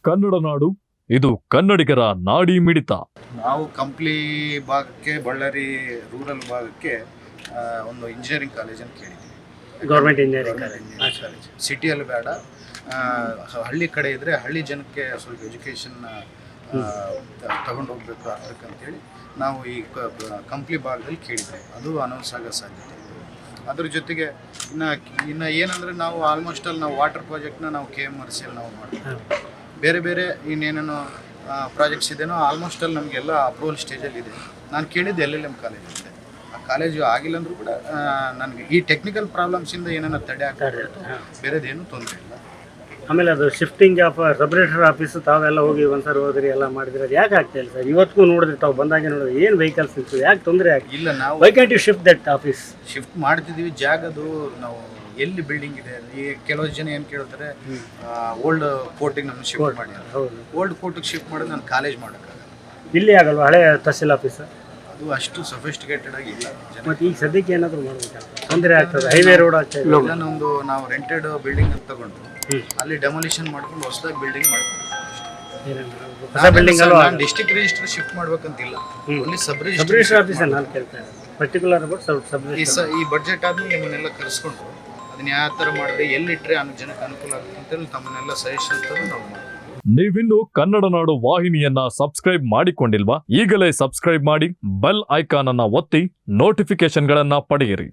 ಕನ್ನಡ ನಾಡು, ಇದು ಕನ್ನಡಿಗರ ನಾಡಿ ಮಿಡಿತ. ನಾವು ಕಂಪ್ಲಿ ಭಾಗಕ್ಕೆ, ಬಳ್ಳಾರಿ ರೂರಲ್ ಭಾಗಕ್ಕೆ ಒಂದು ಇಂಜಿನಿಯರಿಂಗ್ ಕಾಲೇಜನ್ನು ಕೇಳಿದ್ವಿ. ಗೌರ್ಮೆಂಟ್ ಇಂಜಿನಿಯರಿಂಗ್ ಕಾಲೇಜ್ ಸಿಟಿಯಲ್ಲಿ ಬೇಡ, ಹಳ್ಳಿ ಕಡೆ ಇದ್ದರೆ ಹಳ್ಳಿ ಜನಕ್ಕೆ ಸ್ವಲ್ಪ ಎಜುಕೇಷನ್ ತಗೊಂಡು ಹೋಗ್ಬೇಕು ಅಂತೇಳಿ ನಾವು ಈ ಕಂಪ್ಲಿ ಭಾಗದಲ್ಲಿ ಕೇಳಿದ್ವಿ. ಅದು ಅನೌನ್ಸ್ ಆಗೋ ಸಾಧ್ಯತೆ. ಅದ್ರ ಜೊತೆಗೆ ಇನ್ನು ಏನಂದರೆ ನಾವು ಆಲ್ಮೋಸ್ಟ್ ಅಲ್ಲಿ ನಾವು ವಾಟರ್ ಪ್ರಾಜೆಕ್ಟ್ನ ನಾವು KMRCಯಲ್ಲಿ ನಾವು ಮಾಡ್ತೀವಿ. ಬೇರೆ ಬೇರೆ ಇನ್ನೇನೇನೋ ಪ್ರಾಜೆಕ್ಟ್ಸ್ ಇದೆನೋ ಆಲ್ಮೋಸ್ಟ್ ಅಲ್ಲಿ ನಮಗೆಲ್ಲ ಅಪ್ರೂವಲ್ ಸ್ಟೇಜಲ್ಲಿ ಇದೆ. ನಾನು ಕೇಳಿದ್ದು LLM ಕಾಲೇಜ್ ಇದೆ. ಆ ಕಾಲೇಜು ಆಗಿಲ್ಲ ಅಂದರೂ ಕೂಡ ನನಗೆ ಈ ಟೆಕ್ನಿಕಲ್ ಪ್ರಾಬ್ಲಮ್ಸಿಂದ ಏನೇನೋ ತಡೆ ಆಗ್ತಾರೆ, ಬೇರೆದೇನು ತೊಂದರೆ ಇಲ್ಲ. ಆಮೇಲೆ ಅದು shifting of sub register office ತಾವೆಲ್ಲ ಹೋಗಿ ಒಂದ್ಸರಿ ಹೋದ್ರಿ ಎಲ್ಲ ಮಾಡಿದ್ರೆ ಅದು ಯಾಕೆ ಆಗ್ತಾ ಇಲ್ಲ ಸರ್? ಇವತ್ತಿಗೂ ನೋಡಿದ್ರೆ ತಾವು ಬಂದಾಗೆ ನೋಡಿದ್ರೆ ಏನು ವೆಹಿಕಲ್ಸ್ ಇತ್ತು, ಯಾಕೆ ತೊಂದರೆ ಆಗ್ತಿಲ್ಲ? ಇಲ್ಲ, ನಾವು why can't you shift that office? Shift ಮಾಡ್ತಿದ್ದೀವಿ. ಜಾಗದು ನಾವು ಎಲ್ಲಿ ಬಿಲ್ಡಿಂಗ್ ಇದೆ, ಈ ಕೆಲವು ಜನ ಏನು ಕೇಳ್ತಾರೆ, ಓಲ್ಡ್ ಕೋರ್ಟಿಗೆ ನಮ್ಮನ್ನು ಶಿಫ್ಟ್ ಮಾಡಿ. ಓಲ್ಡ್ ಕೋರ್ಟಿಗೆ ಶಿಫ್ಟ್ ಮಾಡೋದು ನಾನು ಕಾಲೇಜ್ ಮಾಡೋಕ್ಕಾಗಲ್ಲ. ಇಲ್ಲಿ ಆಗಲ್ವಾ ಹಳೆ ತಹಸೀಲ್ ಆಫೀಸ್? ಅದು ಅಷ್ಟು ಸಫಿಸ್ಟಿಕೇಟೆಡ್ ಆಗಿ ಇಲ್ಲ. ಮತ್ತು ಈಗ ಸದ್ಯಕ್ಕೆ ಏನಾದರೂ ಮಾಡ್ಬೇಕಲ್ಲ, ತೊಂದರೆ ಆಗ್ತದೆ. ಹೈವೇ ರೋಡ್ ಆಗ್ತದೆ. ನಮ್ಮದು ನಾವು ರೆಂಟೆಡ್ ಬಿಲ್ಡಿಂಗ್ ಅಂತ ತಗೊಂಡು ಅಲ್ಲಿ ಡೆಮೊಲಿಷನ್ ಮಾಡ್ಕೊಂಡು ಹೊಸದಾಗಿ ಬಿಲ್ಡಿಂಗ್ ಮಾಡ್ಕೊಂಡು ನಾನು ಡಿಸ್ಟ್ರಿಕ್ಟ್ ರಿಜಿಸ್ಟರ್ ಶಿಫ್ಟ್ ಮಾಡ್ಬೇಕಂತಿಲ್ಲ. ಅಲ್ಲಿ ಸಬ್ ರಿಜಿಸ್ಟರ್ ಆಫೀಸ್ ನಾನು ಕೇಳ್ತಾ ಇದ್ದೀನಿ ಪರ್ಟಿಕ್ಯುಲರ್ ಅಬೌಟ್ ಸಬ್ ರಿಜಿಸ್ಟರ್. ಈ ಬಡ್ಜೆಟ್ ಆದ್ಮೇಲೆ ನಿಮ್ಮನ್ನೆಲ್ಲ ಕರೆಸ್ಕೊಂಡು ಅದನ್ನ ಯಾವ ಥರ ಮಾಡಿದ್ರೆ ಎಲ್ಲಿಟ್ಟರೆ ಜನಕ್ಕೆ ಅನುಕೂಲ ಆಗುತ್ತೆ ಅಂತೇಳಿ ತಮ್ಮನ್ನೆಲ್ಲ ಸಜೆಷನ್ ನಾವು ಮಾಡ್ತೀವಿ. ನೀವಿನ್ನು ಕನ್ನಡ ನಾಡು ವಾಹಿನಿಯನ್ನ ಸಬ್ಸ್ಕ್ರೈಬ್ ಮಾಡಿಕೊಂಡಿಲ್ವಾ? ಈಗಲೇ ಸಬ್ಸ್ಕ್ರೈಬ್ ಮಾಡಿ, ಬೆಲ್ ಐಕಾನ್ ಅನ್ನ ಒತ್ತಿ ನೋಟಿಫಿಕೇಶನ್ಗಳನ್ನ ಪಡೆಯಿರಿ.